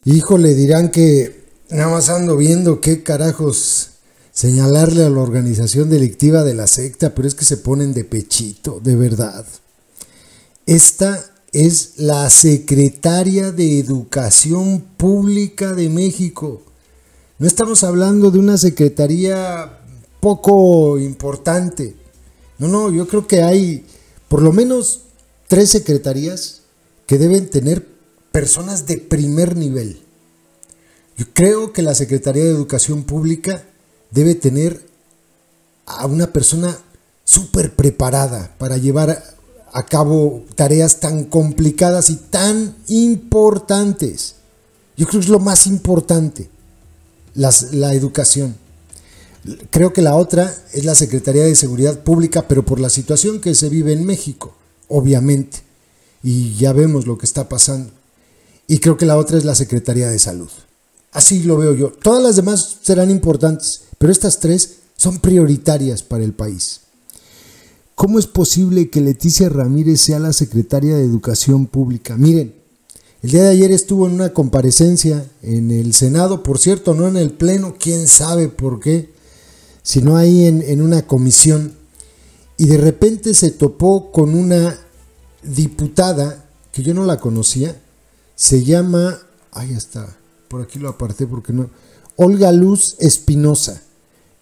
Híjole, dirán que nada más ando viendo qué carajos señalarle a la organización delictiva de la secta, pero es que se ponen de pechito, de verdad. Esta es la secretaria de Educación Pública de México. No estamos hablando de una secretaría poco importante. No, yo creo que hay por lo menos 3 secretarías que deben tener personas de primer nivel. Yo creo que la Secretaría de Educación Pública debe tener a una persona súper preparada para llevar a cabo tareas tan complicadas y tan importantes. Yo creo que es lo más importante, la educación. Creo que la otra es la Secretaría de Seguridad Pública, pero por la situación que se vive en México, obviamente, y ya vemos lo que está pasando. Y creo que la otra es la Secretaría de Salud. Así lo veo yo. Todas las demás serán importantes, pero estas 3 son prioritarias para el país. ¿Cómo es posible que Leticia Ramírez sea la secretaria de Educación Pública? Miren, el día de ayer estuvo en una comparecencia en el Senado, por cierto, no en el Pleno, quién sabe por qué, sino ahí en una comisión, y de repente se topó con una diputada que yo no la conocía. Se llama, ahí está, por aquí lo aparté porque no, Olga Luz Espinosa.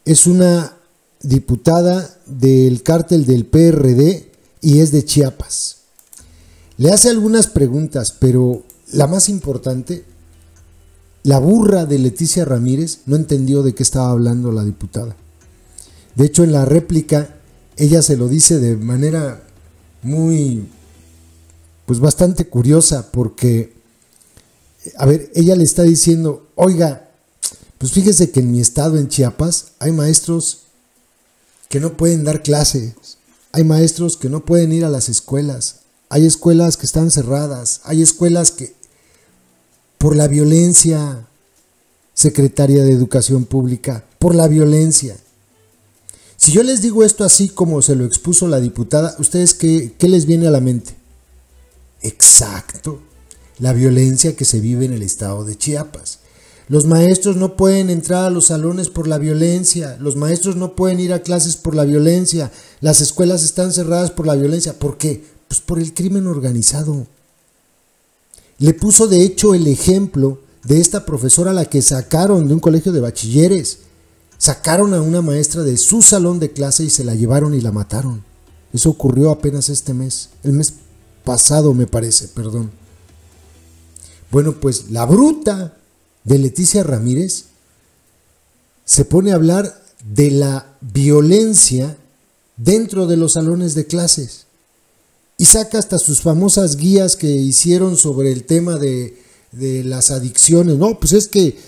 Es una diputada del cártel del PRD y es de Chiapas. Le hace algunas preguntas, pero la más importante, la burra de Leticia Ramírez no entendió de qué estaba hablando la diputada. De hecho, en la réplica, ella se lo dice de manera muy, pues bastante curiosa, porque a ver, ella le está diciendo, oiga, pues fíjese que en mi estado, en Chiapas, hay maestros que no pueden dar clases, hay maestros que no pueden ir a las escuelas, hay escuelas que están cerradas, hay escuelas que, por la violencia, secretaria de Educación Pública, por la violencia. Si yo les digo esto así como se lo expuso la diputada, ¿ustedes qué les viene a la mente? Exacto. La violencia que se vive en el estado de Chiapas. Los maestros no pueden entrar a los salones por la violencia, los maestros no pueden ir a clases por la violencia, las escuelas están cerradas por la violencia. ¿Por qué? Pues por el crimen organizado. Le puso de hecho el ejemplo de esta profesora a la que sacaron de un colegio de bachilleres. Sacaron a una maestra de su salón de clase y se la llevaron y la mataron. Eso ocurrió apenas este mes, el mes pasado me parece, perdón. Bueno, pues la bruta de Leticia Ramírez se pone a hablar de la violencia dentro de los salones de clases y saca hasta sus famosas guías que hicieron sobre el tema de las adicciones. No, pues es que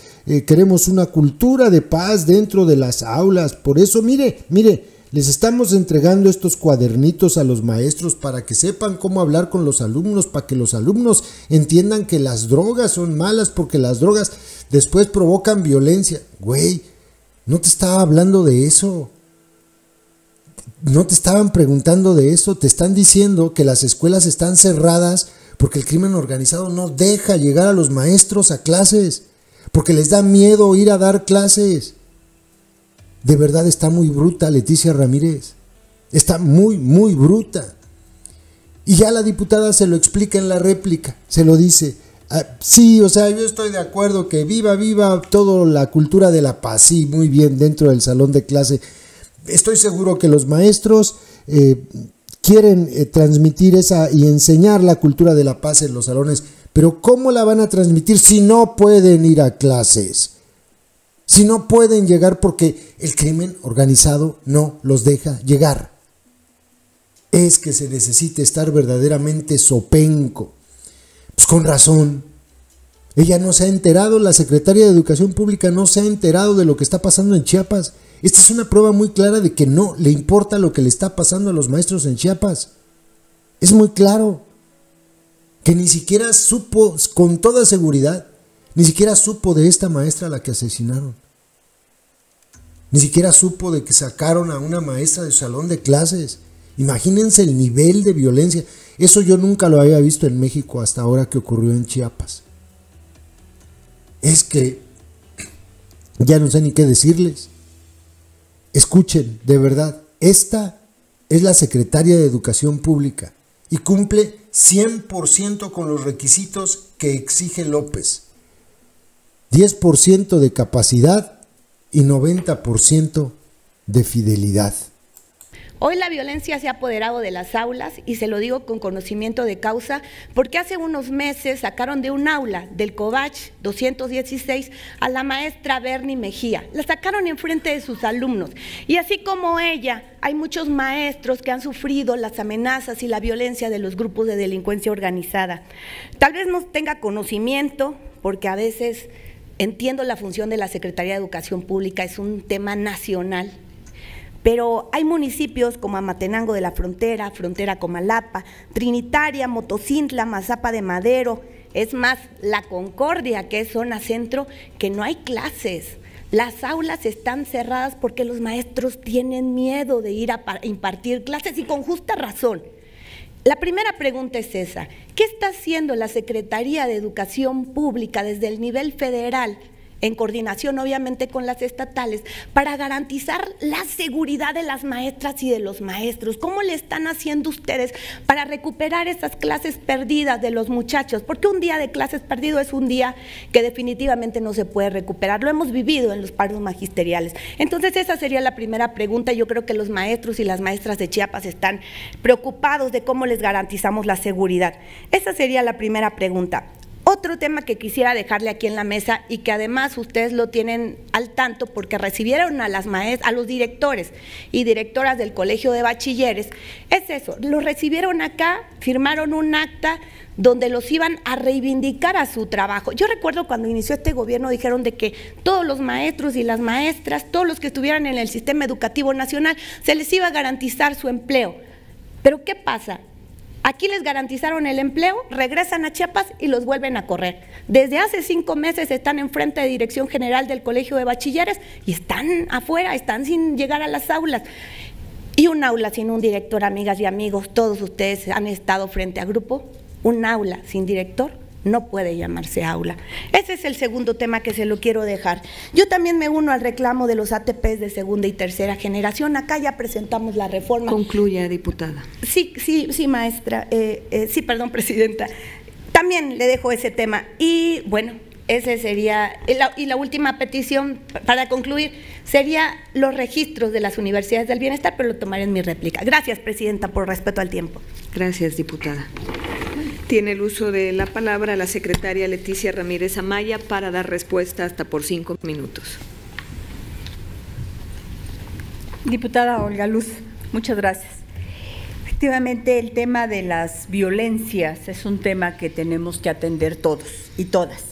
queremos una cultura de paz dentro de las aulas. Por eso, mire, les estamos entregando estos cuadernitos a los maestros para que sepan cómo hablar con los alumnos, para que los alumnos entiendan que las drogas son malas, porque las drogas después provocan violencia. Güey, no te estaba hablando de eso. No te estaban preguntando de eso. Te están diciendo que las escuelas están cerradas porque el crimen organizado no deja llegar a los maestros a clases, porque les da miedo ir a dar clases. De verdad está muy bruta Leticia Ramírez. Está muy, muy bruta. Y ya la diputada se lo explica en la réplica. Se lo dice. Sí, o sea, yo estoy de acuerdo que viva toda la cultura de la paz. Sí, muy bien, dentro del salón de clase. Estoy seguro que los maestros quieren transmitir esa y enseñar la cultura de la paz en los salones. Pero ¿cómo la van a transmitir si no pueden ir a clases? Si no pueden llegar porque el crimen organizado no los deja llegar. Es que se necesita estar verdaderamente zopenco. Pues con razón. Ella no se ha enterado, la secretaria de Educación Pública no se ha enterado de lo que está pasando en Chiapas. Esta es una prueba muy clara de que no le importa lo que le está pasando a los maestros en Chiapas. Es muy claro. Que ni siquiera supo, con toda seguridad, ni siquiera supo de esta maestra a la que asesinaron. Ni siquiera supo de que sacaron a una maestra de su salón de clases. Imagínense el nivel de violencia. Eso yo nunca lo había visto en México hasta ahora que ocurrió en Chiapas. es que ya no sé ni qué decirles. Escuchen, de verdad, esta es la secretaria de Educación Pública y cumple 100% con los requisitos que exige López. 10% de capacidad y 90% de fidelidad. Hoy la violencia se ha apoderado de las aulas y se lo digo con conocimiento de causa porque hace unos meses sacaron de un aula del Covach 216 a la maestra Bernie Mejía. La sacaron enfrente de sus alumnos y así como ella, hay muchos maestros que han sufrido las amenazas y la violencia de los grupos de delincuencia organizada. Tal vez no tenga conocimiento porque a veces entiendo la función de la Secretaría de Educación Pública, es un tema nacional. Pero hay municipios como Amatenango de la Frontera, Frontera Comalapa, Trinitaria, Motocintla, Mazapa de Madero, es más, La Concordia, que es zona centro, que no hay clases. Las aulas están cerradas porque los maestros tienen miedo de ir a impartir clases y con justa razón. La primera pregunta es esa, ¿qué está haciendo la Secretaría de Educación Pública desde el nivel federal, en coordinación obviamente con las estatales, para garantizar la seguridad de las maestras y de los maestros? ¿Cómo le están haciendo ustedes para recuperar esas clases perdidas de los muchachos? Porque un día de clases perdido es un día que definitivamente no se puede recuperar, lo hemos vivido en los paros magisteriales. Entonces esa sería la primera pregunta. Yo creo que los maestros y las maestras de Chiapas están preocupados de cómo les garantizamos la seguridad. Esa sería la primera pregunta. Otro tema que quisiera dejarle aquí en la mesa y que además ustedes lo tienen al tanto porque recibieron a los directores y directoras del Colegio de Bachilleres, es eso, los recibieron acá, firmaron un acta donde los iban a reivindicar a su trabajo. Yo recuerdo cuando inició este gobierno dijeron de que todos los maestros y las maestras, todos los que estuvieran en el sistema educativo nacional, se les iba a garantizar su empleo. Pero ¿qué pasa? Aquí les garantizaron el empleo, regresan a Chiapas y los vuelven a correr. Desde hace 5 meses están enfrente de Dirección General del Colegio de Bachilleres y están afuera, están sin llegar a las aulas. Y un aula sin un director, amigas y amigos, todos ustedes han estado frente a grupo, un aula sin director no puede llamarse aula. Ese es el segundo tema que se lo quiero dejar. Yo también me uno al reclamo de los ATPs de segunda y tercera generación. Acá ya presentamos la reforma. Concluya, diputada. Sí, maestra. Sí, perdón, presidenta. También le dejo ese tema. Y bueno, ese sería, y la última petición para concluir sería los registros de las universidades del bienestar, pero lo tomaré en mi réplica. Gracias, presidenta, por respeto al tiempo. Gracias, diputada. Tiene el uso de la palabra la secretaria Leticia Ramírez Amaya para dar respuesta hasta por 5 minutos. Diputada Olga Luz, muchas gracias. Efectivamente, el tema de las violencias es un tema que tenemos que atender todos y todas.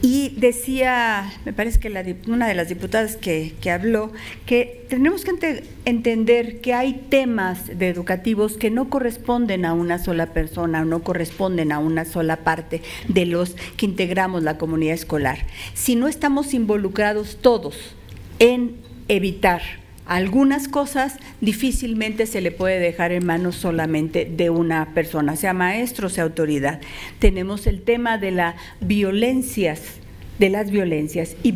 Y decía, me parece que una de las diputadas que habló, que tenemos que entender que hay temas educativos que no corresponden a una sola persona, no corresponden a una sola parte de los que integramos la comunidad escolar. Si no estamos involucrados todos en evitar algunas cosas, difícilmente se le puede dejar en manos solamente de una persona, sea maestro, sea autoridad. Tenemos el tema de las violencias y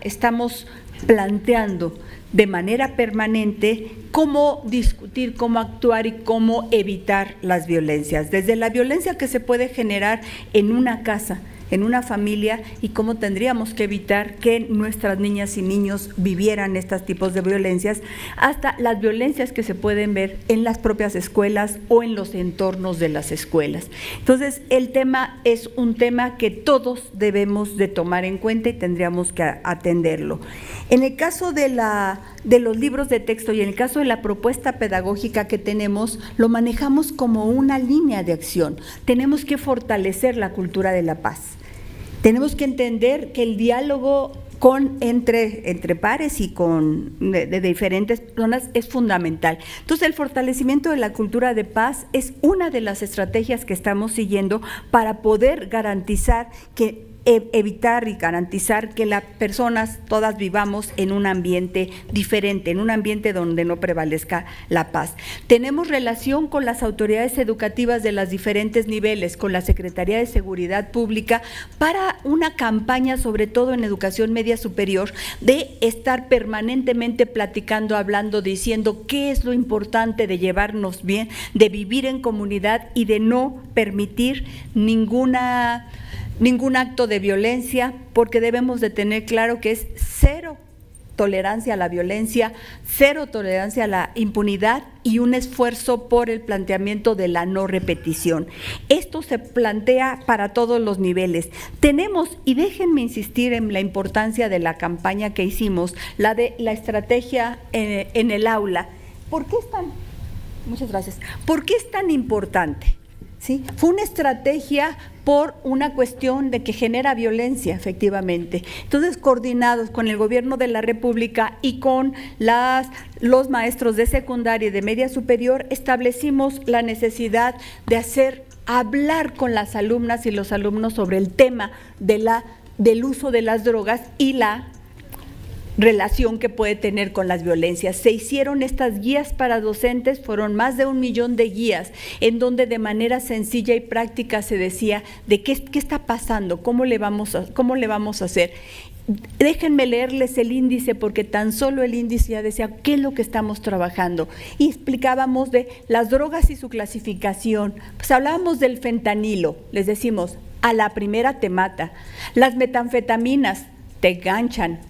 estamos planteando de manera permanente cómo discutir, cómo actuar y cómo evitar las violencias, desde la violencia que se puede generar en una casa, en una familia, y cómo tendríamos que evitar que nuestras niñas y niños vivieran estos tipos de violencias, hasta las violencias que se pueden ver en las propias escuelas o en los entornos de las escuelas. Entonces, el tema es un tema que todos debemos de tomar en cuenta y tendríamos que atenderlo. En el caso de los libros de texto y en el caso de la propuesta pedagógica que tenemos, lo manejamos como una línea de acción. Tenemos que fortalecer la cultura de la paz. Tenemos que entender que el diálogo entre pares y de diferentes personas es fundamental. Entonces, el fortalecimiento de la cultura de paz es una de las estrategias que estamos siguiendo para poder garantizar que evitar y garantizar que las personas todas vivamos en un ambiente diferente, en un ambiente donde no prevalezca la paz. Tenemos relación con las autoridades educativas de los diferentes niveles, con la Secretaría de Seguridad Pública, para una campaña, sobre todo en educación media superior, de estar permanentemente platicando, hablando, diciendo qué es lo importante de llevarnos bien, de vivir en comunidad y de no permitir ningún acto de violencia, porque debemos de tener claro que es cero tolerancia a la violencia, cero tolerancia a la impunidad y un esfuerzo por el planteamiento de la no repetición. Esto se plantea para todos los niveles. Tenemos, y déjenme insistir en la importancia de la campaña que hicimos, la de la estrategia en el aula. ¿Por qué es tan? Muchas gracias. ¿Por qué es tan importante? ¿Sí? Fue una estrategia por una cuestión de que genera violencia, efectivamente. Entonces, coordinados con el Gobierno de la República y con los maestros de secundaria y de media superior, establecimos la necesidad de hablar con las alumnas y los alumnos sobre el tema del uso de las drogas y la relación que puede tener con las violencias. Se hicieron estas guías para docentes, fueron más de 1 millón de guías, en donde de manera sencilla y práctica se decía de qué está pasando, cómo le vamos a hacer. Déjenme leerles el índice, porque tan solo el índice ya decía qué es lo que estamos trabajando, y explicábamos de las drogas y su clasificación. Pues hablábamos del fentanilo, les decimos, a la primera te mata, las metanfetaminas te ganchan,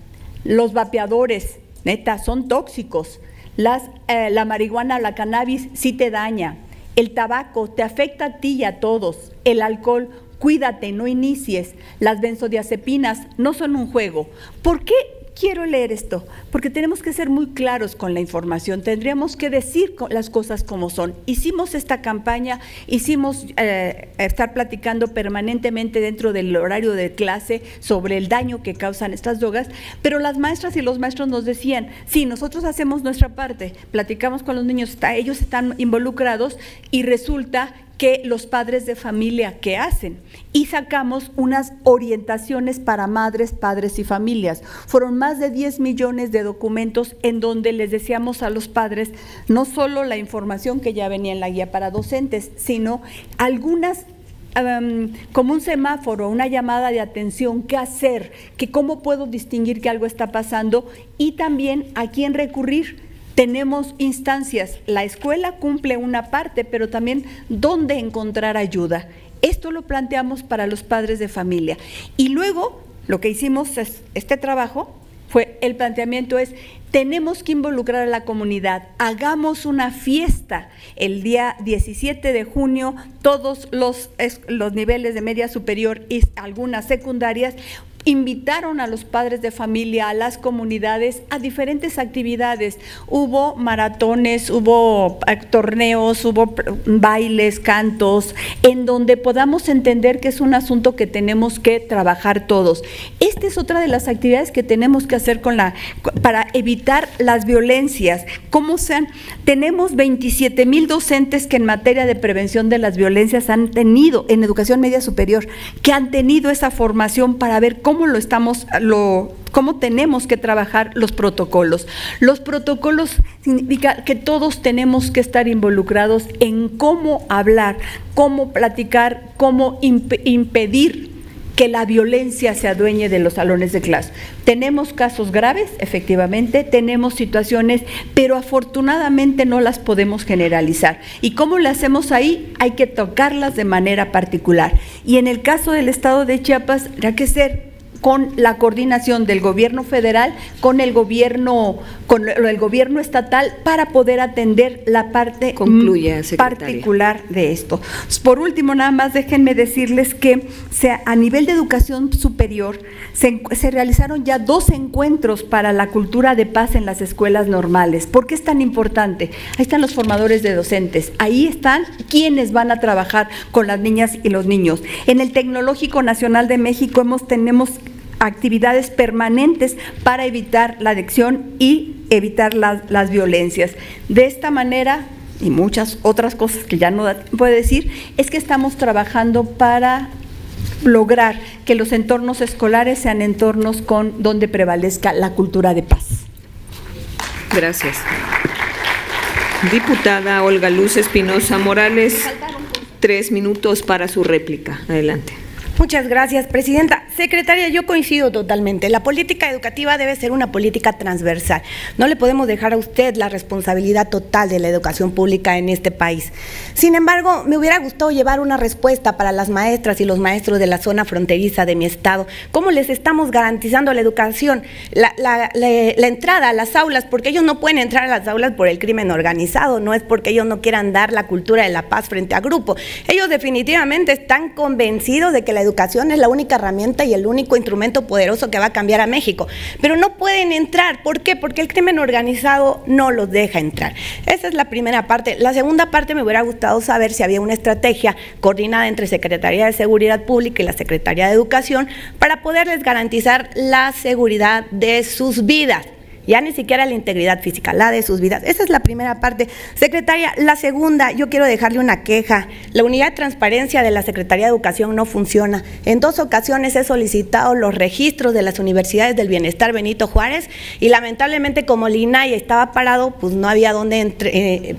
los vapeadores, neta, son tóxicos. La marihuana o la cannabis sí te daña. El tabaco te afecta a ti y a todos. El alcohol, cuídate, no inicies. Las benzodiazepinas no son un juego. ¿Por qué quiero leer esto? Porque tenemos que ser muy claros con la información, tendríamos que decir las cosas como son. Hicimos esta campaña, estar platicando permanentemente dentro del horario de clase sobre el daño que causan estas drogas, pero las maestras y los maestros nos decían, sí, nosotros hacemos nuestra parte, platicamos con los niños, ellos están involucrados, y resulta que los padres de familia, ¿qué hacen? Y sacamos unas orientaciones para madres, padres y familias. Fueron más de 10 millones de documentos en donde les decíamos a los padres no solo la información que ya venía en la guía para docentes, sino algunas como un semáforo, una llamada de atención, qué hacer, que cómo puedo distinguir que algo está pasando, y también a quién recurrir. Tenemos instancias, la escuela cumple una parte, pero también dónde encontrar ayuda. Esto lo planteamos para los padres de familia. Y luego lo que hicimos este trabajo fue, el planteamiento es, tenemos que involucrar a la comunidad, hagamos una fiesta el día 17 de junio, todos los niveles de media superior y algunas secundarias, invitaron a los padres de familia, a las comunidades, a diferentes actividades. Hubo maratones, hubo torneos, hubo bailes, cantos, en donde podamos entender que es un asunto que tenemos que trabajar todos. Esta es otra de las actividades que tenemos que hacer para evitar las violencias. Tenemos 27,000 docentes que en materia de prevención de las violencias han tenido, en educación media superior, que han tenido esa formación para ver cómo tenemos que trabajar los protocolos. Los protocolos significa que todos tenemos que estar involucrados en cómo hablar, cómo platicar, cómo impedir que la violencia se adueñe de los salones de clase. Tenemos casos graves, efectivamente, tenemos situaciones, pero afortunadamente no las podemos generalizar. ¿Y cómo lo hacemos ahí? Hay que tocarlas de manera particular. Y en el caso del Estado de Chiapas, hay que ser con la coordinación del gobierno federal, con el gobierno estatal, para poder atender la parte particular de esto. Por último, nada más déjenme decirles que a nivel de educación superior se realizaron ya 2 encuentros para la cultura de paz en las escuelas normales. ¿Por qué es tan importante? Ahí están los formadores de docentes, ahí están quienes van a trabajar con las niñas y los niños. En el Tecnológico Nacional de México tenemos actividades permanentes para evitar la adicción y evitar las violencias. De esta manera, y muchas otras cosas que ya no puedo decir, es que estamos trabajando para lograr que los entornos escolares sean entornos donde prevalezca la cultura de paz. Gracias. Diputada Olga Luz Espinosa Morales, 3 minutos para su réplica. Adelante. Muchas gracias, presidenta. Secretaria, yo coincido totalmente. La política educativa debe ser una política transversal. No le podemos dejar a usted la responsabilidad total de la educación pública en este país. Sin embargo, me hubiera gustado llevar una respuesta para las maestras y los maestros de la zona fronteriza de mi estado. ¿Cómo les estamos garantizando la educación, la entrada a las aulas? Porque ellos no pueden entrar a las aulas por el crimen organizado, no es porque ellos no quieran dar la cultura de la paz frente a grupo. Ellos definitivamente están convencidos de que la educación es la única herramienta y el único instrumento poderoso que va a cambiar a México, pero no pueden entrar. ¿Por qué? Porque el crimen organizado no los deja entrar. Esa es la primera parte. La segunda parte, me hubiera gustado saber si había una estrategia coordinada entre Secretaría de Seguridad Pública y la Secretaría de Educación para poderles garantizar la seguridad de sus vidas. Ya ni siquiera la integridad física, la de sus vidas. Esa es la primera parte. Secretaria, la segunda, yo quiero dejarle una queja. La unidad de transparencia de la Secretaría de Educación no funciona. En 2 ocasiones he solicitado los registros de las universidades del bienestar Benito Juárez y lamentablemente como el INAI estaba parado, pues no había dónde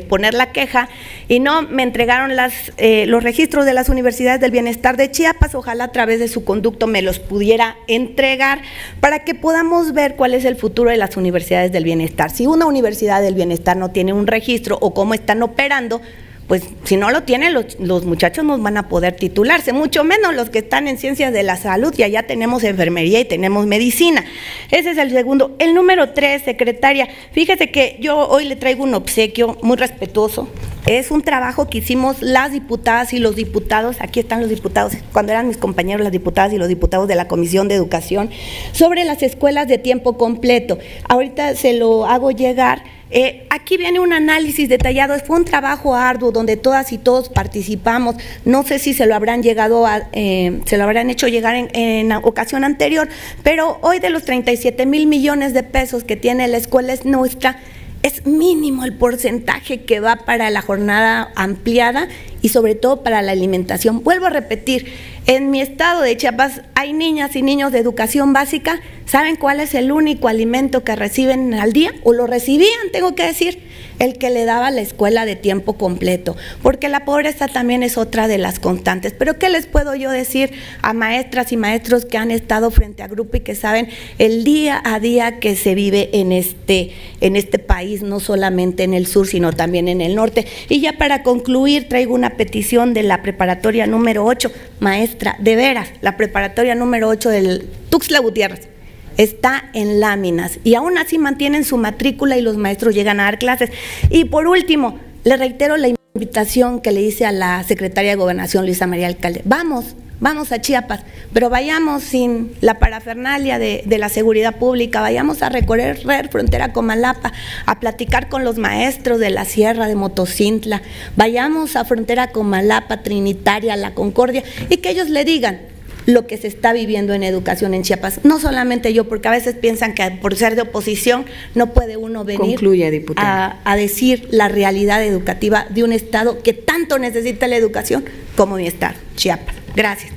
poner la queja y no me entregaron los registros de las universidades del bienestar de Chiapas. Ojalá a través de su conducto me los pudiera entregar para que podamos ver cuál es el futuro de las universidades del bienestar. Si una universidad del bienestar no tiene un registro o cómo están operando, pues si no lo tienen, los muchachos no van a poder titularse, mucho menos los que están en ciencias de la salud, y allá tenemos enfermería y tenemos medicina. Ese es el segundo. El número 3, secretaria, fíjese que yo hoy le traigo un obsequio muy respetuoso. Es un trabajo que hicimos las diputadas y los diputados, aquí están los diputados, cuando eran mis compañeros las diputadas y los diputados de la Comisión de Educación, sobre las escuelas de tiempo completo. Ahorita se lo hago llegar. Aquí viene un análisis detallado. Fue un trabajo arduo donde todas y todos participamos. No sé si se lo habrán hecho llegar en ocasión anterior, pero hoy de los 37,000 millones de pesos que tiene la escuela es nuestra, es mínimo el porcentaje que va para la jornada ampliada y sobre todo para la alimentación. Vuelvo a repetir, en mi estado de Chiapas hay niñas y niños de educación básica. ¿Saben cuál es el único alimento que reciben al día? O lo recibían, tengo que decir, el que le daba la escuela de tiempo completo, porque la pobreza también es otra de las constantes. Pero ¿qué les puedo yo decir a maestras y maestros que han estado frente a grupo y que saben el día a día que se vive en este país, no solamente en el sur, sino también en el norte? Y ya para concluir, traigo una petición de la preparatoria número 8, maestra, de veras, la preparatoria número 8 del Tuxtla Gutiérrez está en láminas y aún así mantienen su matrícula y los maestros llegan a dar clases. Y por último, le reitero la invitación que le hice a la secretaria de Gobernación, Luisa María Alcalde. Vamos a Chiapas, pero vayamos sin la parafernalia de la seguridad pública, vayamos a recorrer frontera Comalapa, a platicar con los maestros de la Sierra de Motocintla, vayamos a frontera Comalapa, Trinitaria, La Concordia, y que ellos le digan lo que se está viviendo en educación en Chiapas. No solamente yo, porque a veces piensan que por ser de oposición no puede uno venir a decir la realidad educativa de un estado que tanto necesita la educación como mi estado, Chiapas. Gracias.